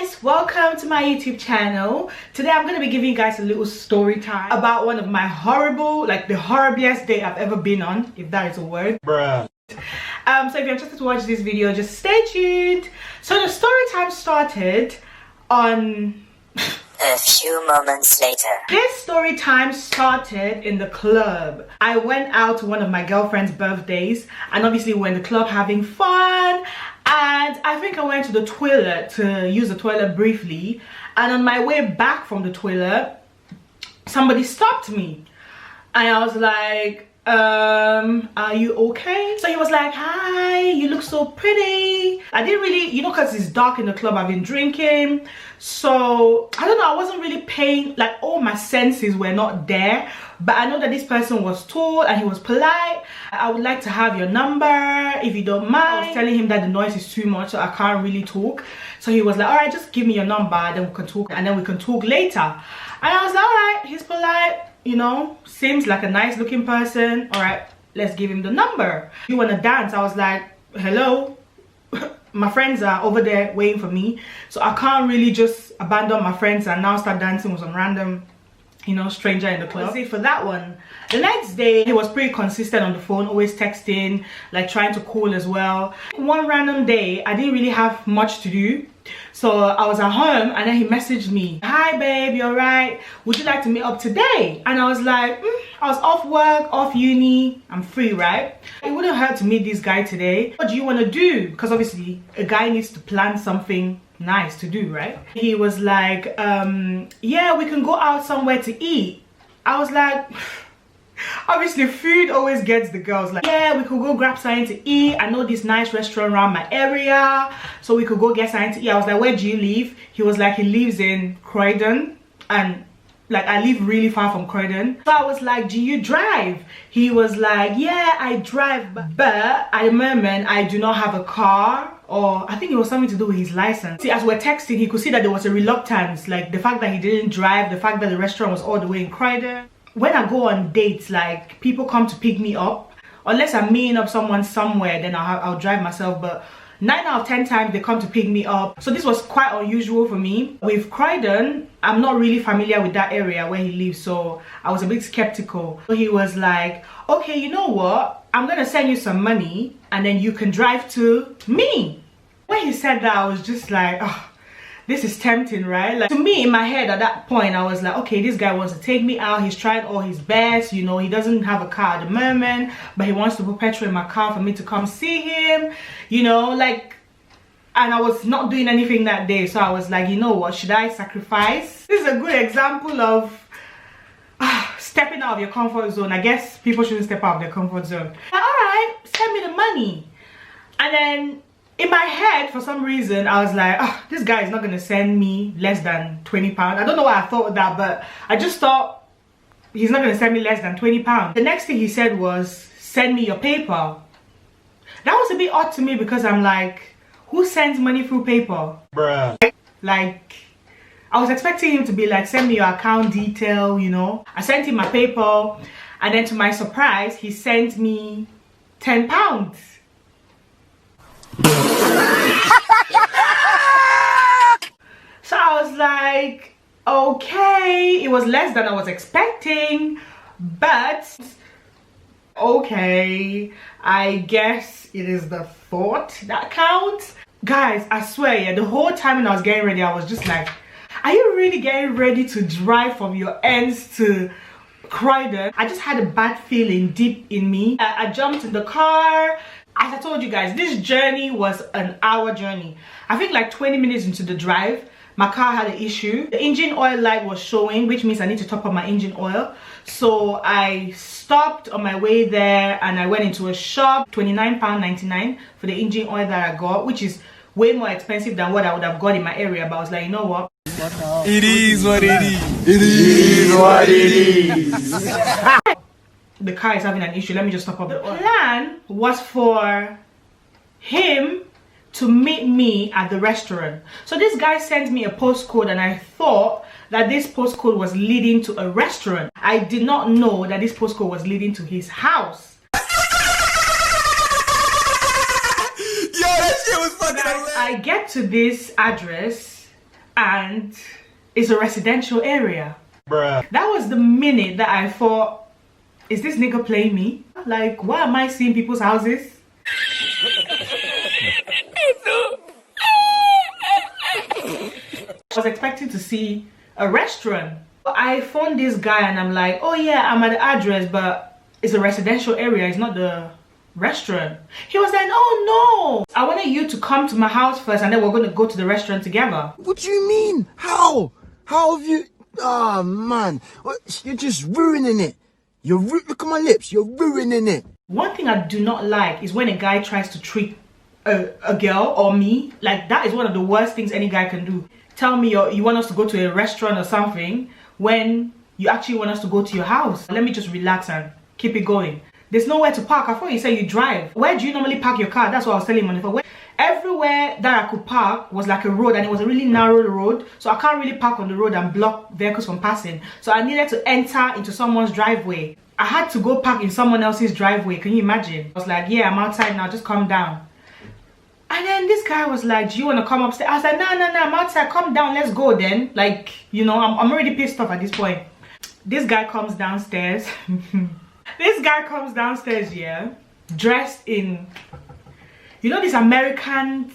guys, welcome to my YouTube channel. Today I'm going to be giving you guys a little story time about one of my horrible, like the horriblest day I've ever been on, if that is a word. Bruh. So if you're interested to watch this video, just stay tuned. So the story time started on a few moments later. This story time started in the club. I went out to one of my girlfriend's birthdays, and obviously we're in the club having fun. And I think I went to the toilet to use the toilet briefly, and on my way back from the toilet, somebody stopped me, and I was like, are you okay? So he was like, hi, you look so pretty. I didn't really, you know, because it's dark in the club, I've been drinking, so I don't know, I wasn't really paying, like all my senses were not there. But I know that this person was tall and he was polite. I would like to have your number if you don't mind. I was telling him that the noise is too much, so I can't really talk. So he was like, all right, just give me your number, then we can talk, and then we can talk later. And I was like, all right, he's polite, you know, seems like a nice looking person. All right, let's give him the number. You want to dance? I was like, hello, my friends are over there waiting for me, so I can't really just abandon my friends and now start dancing with some random, you know, stranger in the club. See, for that one, the next day he was pretty consistent on the phone, always texting, like trying to call as well. One random day I didn't really have much to do, so I was at home, and then he messaged me, hi babe, you're right, would you like to meet up today? And I was like, I was off work, off uni, I'm free, right? It wouldn't hurt to meet this guy today. What do you want to do? Because obviously a guy needs to plan something nice to do, right? He was like, yeah, we can go out somewhere to eat. I was like, obviously food always gets the girls, like, yeah, we could go grab something to eat. I know this nice restaurant around my area, so we could go get something to eat. I was like, where do you live? He was like, he lives in Croydon, and like I live really far from Croydon. So I was like, do you drive? He was like, yeah, I drive, but at the moment I do not have a car. Or I think it was something to do with his license. See, as we're texting, he could see that there was a reluctance, like the fact that he didn't drive, the fact that the restaurant was all the way in Croydon. When I go on dates, like people come to pick me up, unless I'm meeting up someone somewhere, then I'll drive myself. But 9 out of 10 times they come to pick me up. So this was quite unusual for me. With Croydon, I'm not really familiar with that area where he lives, so I was a bit skeptical. So he was like, okay, you know what, I'm gonna send you some money and then you can drive to me. When he said that, I was just like, oh, this is tempting, right? Like, to me, in my head at that point, I was like, okay, this guy wants to take me out, he's trying all his best, you know, he doesn't have a car at the moment, but he wants to put petrol in my car for me to come see him, you know, like. And I was not doing anything that day, so I was like, you know what, should I sacrifice? This is a good example of stepping out of your comfort zone. I guess people shouldn't step out of their comfort zone. Like, all right, send me the money. And then in my head, for some reason, I was like, oh, this guy is not going to send me less than £20. I don't know why I thought that, but I just thought he's not going to send me less than £20. The next thing he said was, send me your PayPal. That was a bit odd to me, because I'm like, who sends money through PayPal? Bruh. Like, I was expecting him to be like, send me your account detail, you know. I sent him my PayPal, and then to my surprise, he sent me £10. So I was like, okay, it was less than I was expecting, but okay, I guess it is the thought that counts. Guys, I swear, yeah, the whole time when I was getting ready, I was just like, are you really getting ready to drive from your ends to Croydon? I just had a bad feeling deep in me. I jumped in the car. As I told you guys, this journey was an hour journey. I think like 20 minutes into the drive, my car had an issue. The engine oil light was showing, which means I need to top up my engine oil. So I stopped on my way there, and I went into a shop, £29.99 for the engine oil that I got, which is way more expensive than what I would have got in my area. But I was like, you know what? It is what it is. It is what it is. The car is having an issue, let me just top up the oil. The plan was for him to meet me at the restaurant. So this guy sent me a postcode, and I thought that this postcode was leading to a restaurant. I did not know that this postcode was leading to his house. Yo, that shit was fucking hilarious. I get to this address, and it's a residential area. Bruh. That was the minute that I thought, is this nigga playing me? Like, why am I seeing people's houses? I was expecting to see a restaurant. I phoned this guy and I'm like, oh yeah, I'm at the address, but it's a residential area, it's not the restaurant. He was like, oh no, I wanted you to come to my house first and then we're going to go to the restaurant together. What do you mean? How? How have you... Oh man, you're just ruining it. Look at my lips, you're ruining it. One thing I do not like is when a guy tries to treat a girl or me. Like, that is one of the worst things any guy can do. Tell me you want us to go to a restaurant or something when you actually want us to go to your house. Let me just relax and keep it going. There's nowhere to park. I thought you said you drive. Where do you normally park your car? That's what I was telling him on the phone. Everywhere that I could park was like a road, and it was a really narrow road, so I can't really park on the road and block vehicles from passing. So I needed to enter into someone's driveway. I had to go park in someone else's driveway. Can you imagine? I was like, yeah, I'm outside now, just calm down. And then this guy was like, do you want to come upstairs? I was like, no, I'm outside, calm down, let's go then. Like, you know, I'm already pissed off at this point. This guy comes downstairs. This guy comes downstairs, yeah, dressed in, you know, this American,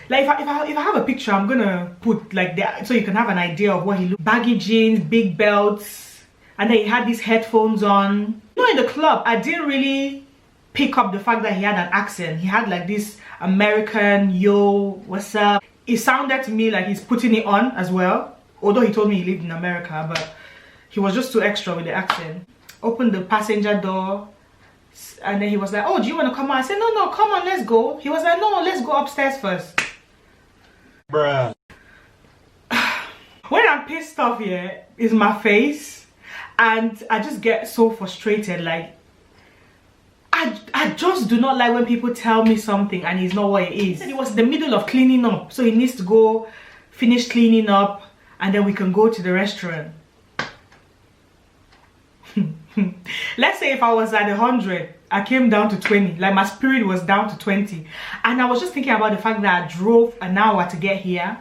like if I have a picture, I'm gonna put like that so you can have an idea of what he looked. Baggy jeans, big belts, and then he had these headphones on. You know, in the club, I didn't really pick up the fact that he had an accent. He had like this American, yo, what's up? It sounded to me like he's putting it on as well, although he told me he lived in America, but he was just too extra with the accent. Opened the passenger door, and then he was like, oh, do you want to come on? I said, no, come on, let's go. He was like, no, let's go upstairs first. Bruh. When I'm pissed off here is my face, and I just get so frustrated. Like, I just do not like when people tell me something and it's not what it is. It was the middle of cleaning up, so he needs to go finish cleaning up and then we can go to the restaurant. Let's say if I was at 100, I came down to 20, like my spirit was down to 20, and I was just thinking about the fact that I drove an hour to get here,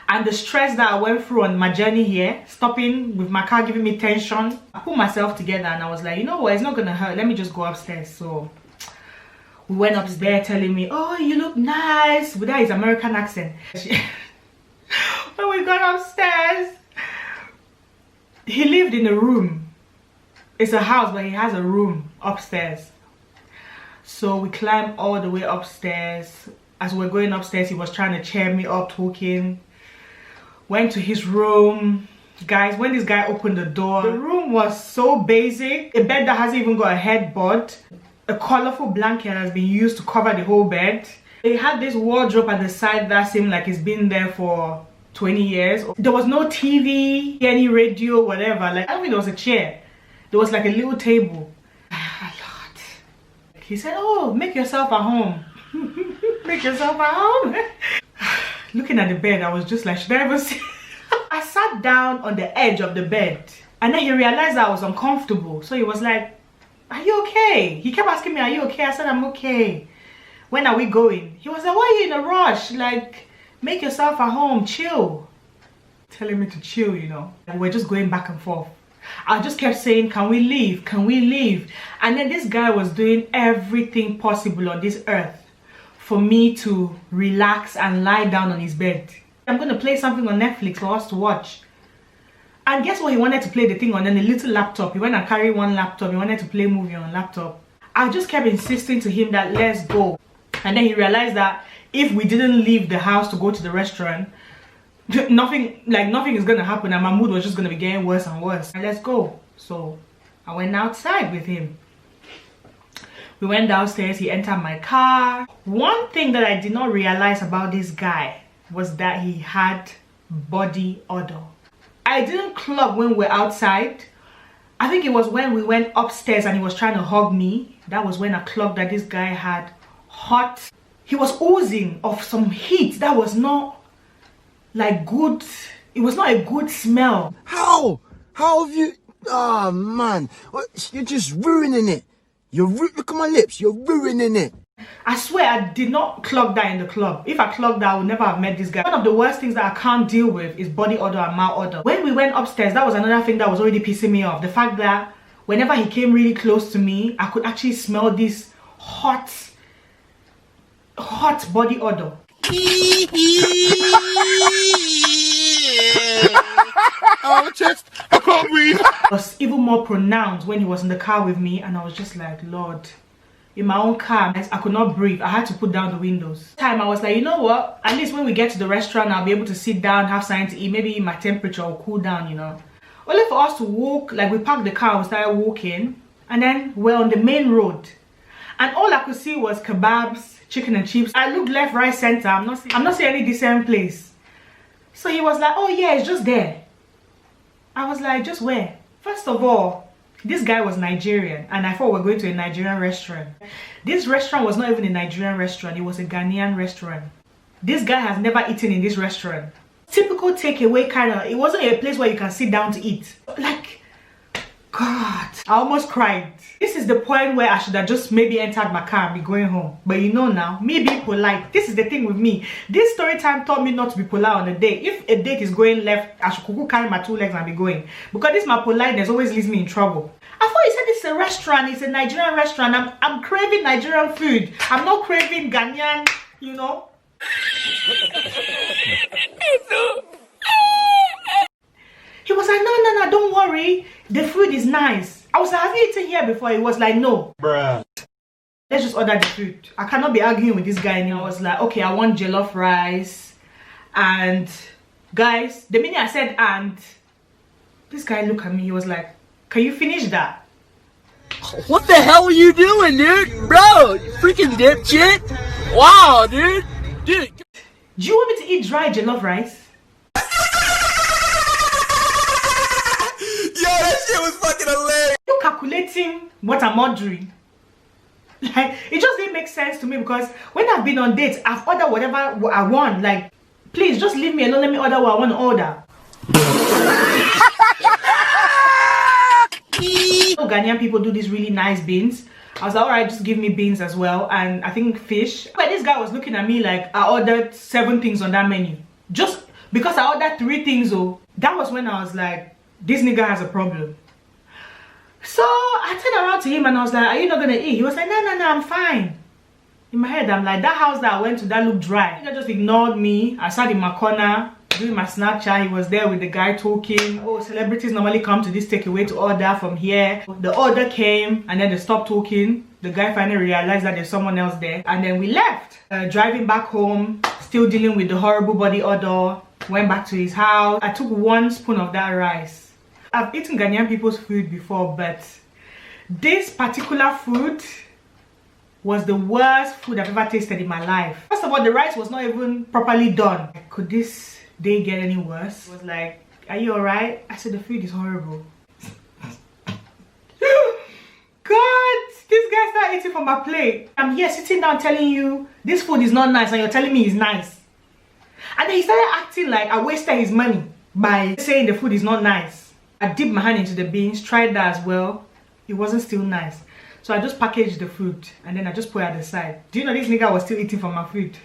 and the stress that I went through on my journey here, stopping with my car giving me tension. I put myself together and I was like, you know what, it's not gonna hurt, let me just go upstairs. So we went upstairs telling me, oh, you look nice, with that his American accent. When we got upstairs, he lived in a room. It's a house, but he has a room upstairs. So we climbed all the way upstairs. As we were going upstairs, he was trying to cheer me up, talking. Went to his room. Guys, when this guy opened the door, the room was so basic. A bed that hasn't even got a headboard. A colorful blanket has been used to cover the whole bed. They had this wardrobe at the side that seemed like it's been there for 20 years. There was no TV, any radio, whatever. Like, I don't think there was a chair. There was like a little table. Lord. He said, oh, make yourself at home. Make yourself at home. Looking at the bed, I was just like, should I ever see? I sat down on the edge of the bed, and then he realized that I was uncomfortable. So he was like, are you okay? He kept asking me, are you okay? I said, I'm okay. When are we going? He was like, why are you in a rush? Like, make yourself at home, chill. Telling me to chill, you know. And we're just going back and forth. I just kept saying, can we leave? Can we leave? And then this guy was doing everything possible on this earth for me to relax and lie down on his bed. I'm going to play something on Netflix for us to watch. And guess what he wanted to play the thing on? Then a little laptop. He went and carried one laptop. He wanted to play a movie on laptop. I just kept insisting to him that let's go. And then he realized that if we didn't leave the house to go to the restaurant, nothing is gonna happen, and my mood was just gonna be getting worse and worse. And let's go. So I went outside with him. We went downstairs. He entered my car. One thing that I did not realize about this guy was that he had body odor. I didn't clock when we were outside. I think it was when we went upstairs and he was trying to hug me. That was when I clocked that this guy had hot. He was oozing of some heat that was not like good. It was not a good smell. How have you... Oh man, you're just ruining it. Look at my lips, you're ruining it. I swear I did not clock that in the club. If I clocked that, I would never have met this guy. One of the worst things that I can't deal with is body odor and mouth odor. When we went upstairs, that was another thing that was already pissing me off. The fact that whenever he came really close to me, I could actually smell this hot body odor. Oh, chest. I can't breathe. It was even more pronounced when he was in the car with me, and I was just like, Lord, in my own car, I could not breathe. I had to put down the windows. Time I was like, you know what, at least when we get to the restaurant, I'll be able to sit down, have something to eat, maybe my temperature will cool down, you know. Only for us to walk, like we parked the car, we started walking, and then we're on the main road, and all I could see was kebabs, chicken and chips. I looked left, right, center. I'm not seeing any decent place. So he was like, oh yeah, it's just there. I was like, just where? First of all, this guy was Nigerian, and I thought we were going to a Nigerian restaurant. This restaurant was not even a Nigerian restaurant, it was a Ghanaian restaurant. This guy has never eaten in this restaurant. Typical takeaway kind of, it wasn't a place where you can sit down to eat. Like, God, I almost cried. This is the point where I should have just maybe entered my car and be going home. But you know now, me being polite, this is the thing with me. This story time taught me not to be polite on a date. If a date is going left, I should carry my 2 legs and be going. Because this my politeness always leaves me in trouble. I thought he said this is a restaurant, it's a Nigerian restaurant. I'm craving Nigerian food. I'm not craving Ghanaian, you know. He was like, no, don't worry. The food is nice. I was like, have you eaten here before? He was like, no. Bruh. Let's just order the food. I cannot be arguing with this guy anymore. I was like, okay, I want jollof rice. And guys, the minute I said and, this guy looked at me. He was like, can you finish that? What the hell are you doing, dude? Bro, you freaking dipshit. Wow, dude. Dude. Do you want me to eat dry jollof rice? Yo, that shit was fucking hilarious. You calculating what I'm ordering? Like, it just didn't make sense to me, because when I've been on dates, I've ordered whatever I want. Like, please just leave me alone, let me order what I want to order. Ghanaian people do these really nice beans. I was like, alright, just give me beans as well, and I think fish. But this guy was looking at me like I ordered 7 things on that menu. Just because I ordered 3 things, oh, that was when I was like, this nigga has a problem. So I turned around to him and I was like, are you not gonna eat? He was like, no, I'm fine. In my head, I'm like, that house that I went to, that looked dry. He just ignored me. I sat in my corner doing my Snapchat. He was there with the guy talking. Oh, celebrities normally come to this takeaway to order from here. The order came and then they stopped talking. The guy finally realized that there's someone else there, and then we left. Driving back home, still dealing with the horrible body odor. Went back to his house. I took 1 spoon of that rice. I've eaten Ghanaian people's food before, but this particular food was the worst food I've ever tasted in my life. First of all, the rice was not even properly done. Could this day get any worse? It was like, are you alright? I said, the food is horrible. God, this guy started eating from my plate. I'm here sitting down telling you this food is not nice, and you're telling me it's nice. And then he started acting like I wasted his money by saying the food is not nice. I dipped my hand into the beans, tried that as well. It wasn't still nice. So I just packaged the food and then I just put it at the side. Do you know this nigga was still eating from my food?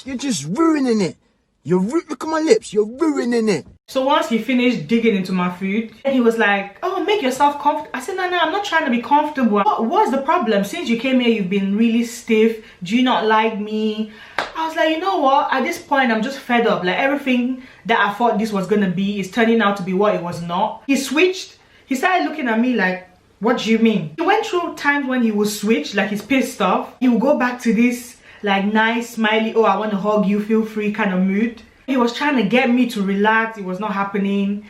You're just ruining it. Look at my lips. You're ruining it. So once he finished digging into my food, he was like, oh, make yourself comfortable. I said, no, I'm not trying to be comfortable. What's the problem? Since you came here, you've been really stiff. Do you not like me? I was like, you know what? At this point, I'm just fed up. Like, everything that I thought this was gonna be is turning out to be what it was not. He switched. He started looking at me like, what do you mean? He went through times when he would switch, like he's pissed off. He would go back to this like nice, smiley, oh, I want to hug you, feel free kind of mood. He was trying to get me to relax. It was not happening.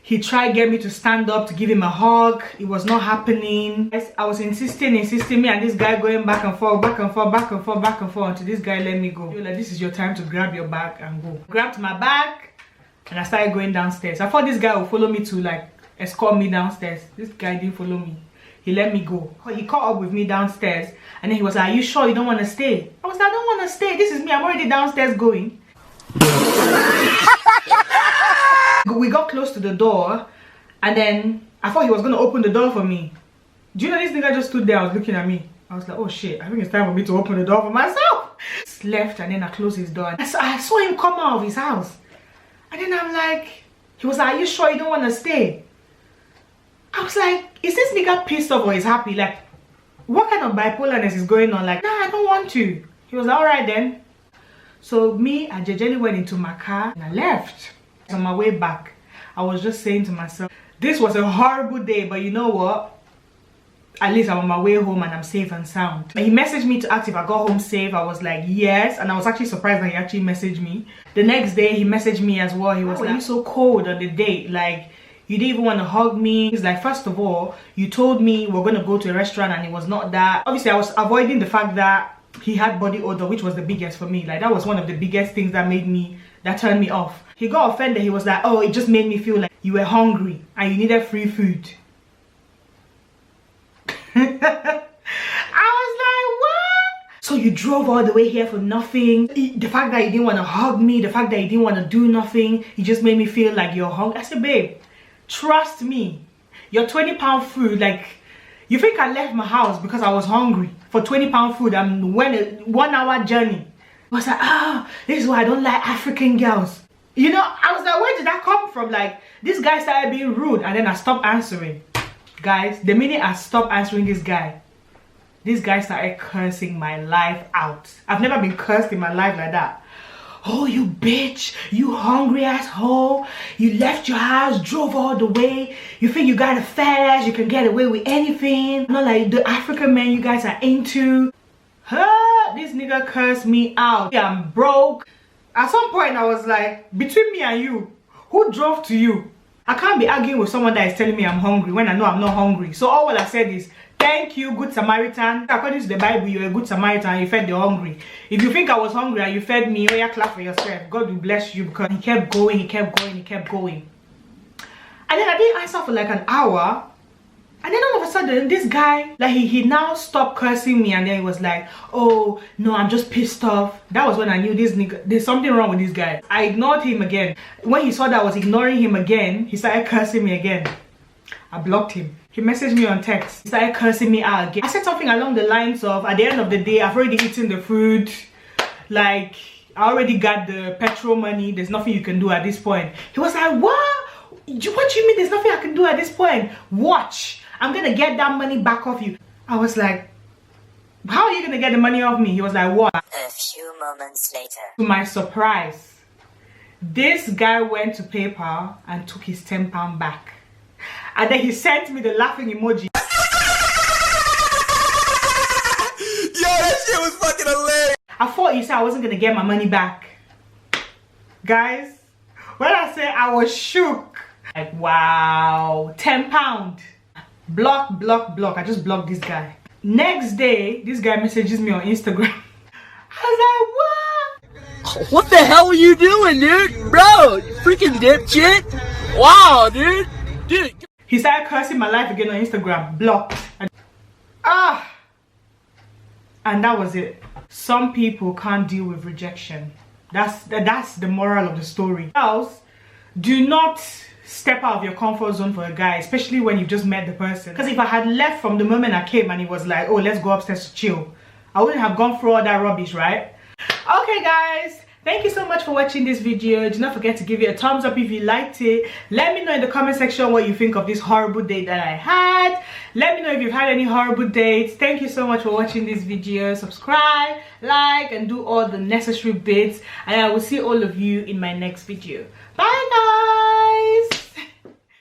He tried to get me to stand up to give him a hug. It was not happening. I was insisting, me and this guy going back and forth until this guy let me go. He was like, this is your time to grab your bag and go. Grabbed my bag and I started going downstairs. I thought this guy would follow me to like escort me downstairs. This guy didn't follow me. He let me go. He caught up with me downstairs and then he was like, are you sure you don't want to stay? I was like, I don't want to stay. This is me. I'm already downstairs going. We got close to the door and then I thought he was going to open the door for me. Do you know this nigga just stood there, was looking at me. I was like, oh shit, I think it's time for me to open the door for myself. Left, and then I closed his door. I saw him come out of his house. And then I'm like, he was like, are you sure you don't want to stay? I was like, is this nigga pissed off or is happy? Like, what kind of bipolarness is going on? Like, nah, I don't want to. He was like, alright then. So me, I jejely went into my car and I left. On my way back, I was just saying to myself, this was a horrible day, but you know what? At least I'm on my way home and I'm safe and sound. He messaged me to ask if I got home safe. I was like, yes. And I was actually surprised that he actually messaged me. The next day, he messaged me as well. He was like, why are you so cold on the date? Like, you didn't even want to hug me. He's like, first of all, you told me we're going to go to a restaurant and it was not that. Obviously, I was avoiding the fact that he had body odor, which was the biggest for me. Like, that was one of the biggest things that turned me off. He got offended. He was like, oh, it just made me feel like you were hungry and you needed free food. I was like, what? So you drove all the way here for nothing? The fact that you didn't want to hug me, the fact that you didn't want to do nothing, you just made me feel like you're hungry. I said, babe, trust me, your 20-pound food, like, you think I left my house because I was hungry for 20-pound food and went a 1-hour journey? I was like, this is why I don't like African girls. You know, I was like, where did that come from? Like, this guy started being rude and then I stopped answering. Guys, the minute I stopped answering this guy started cursing my life out. I've never been cursed in my life like that. Oh, you bitch, you hungry asshole, you left your house, drove all the way, you think you got a fat ass, you can get away with anything, not like the African men you guys are into. This nigga cursed me out. Yeah, I'm broke. At some point I was like, between me and you, who drove to you? I can't be arguing with someone that is telling me I'm hungry when I know I'm not hungry. So all I said is, thank you, good Samaritan. According to the Bible, you're a good Samaritan and you fed the hungry. If you think I was hungry and you fed me, oh yeah, clap for yourself. God will bless you, because he kept going, he kept going, he kept going. And then I didn't answer for like an hour. And then all of a sudden, this guy, like he now stopped cursing me, and then he was like, oh, no, I'm just pissed off. That was when I knew this nigga, there's something wrong with this guy. I ignored him again. When he saw that I was ignoring him again, he started cursing me again. I blocked him. He messaged me on text. He started cursing me out again. I said something along the lines of, at the end of the day, I've already eaten the food. Like, I already got the petrol money. There's nothing you can do at this point. He was like, what? What do you mean there's nothing I can do at this point? Watch. I'm gonna get that money back off you. I was like, how are you gonna get the money off me? He was like, what? A few moments later. To my surprise, this guy went to PayPal and took his £10 back. And then he sent me the laughing emoji. Yo, that shit was fucking hilarious. I thought you said I wasn't gonna get my money back. Guys, when I say I was shook, like, wow, £10. Block, block, block. I just blocked this guy. Next day, this guy messages me on Instagram. I was like, what? What the hell are you doing, dude? Bro, you freaking dipshit. Wow, dude. Dude. He started cursing my life again on Instagram. Blocked. And that was it. Some people can't deal with rejection. That's the moral of the story. Else, do not step out of your comfort zone for a guy, especially when you just met the person. Because if I had left from the moment I came and he was like, oh, let's go upstairs to chill, I wouldn't have gone through all that rubbish, right? Okay guys, thank you so much for watching this video. Do not forget to give it a thumbs up if you liked it. Let me know in the comment section what you think of this horrible date that I had. Let me know if you've had any horrible dates. Thank you so much for watching this video. Subscribe, like, and do all the necessary bits, and I will see all of you in my next video. Bye guys.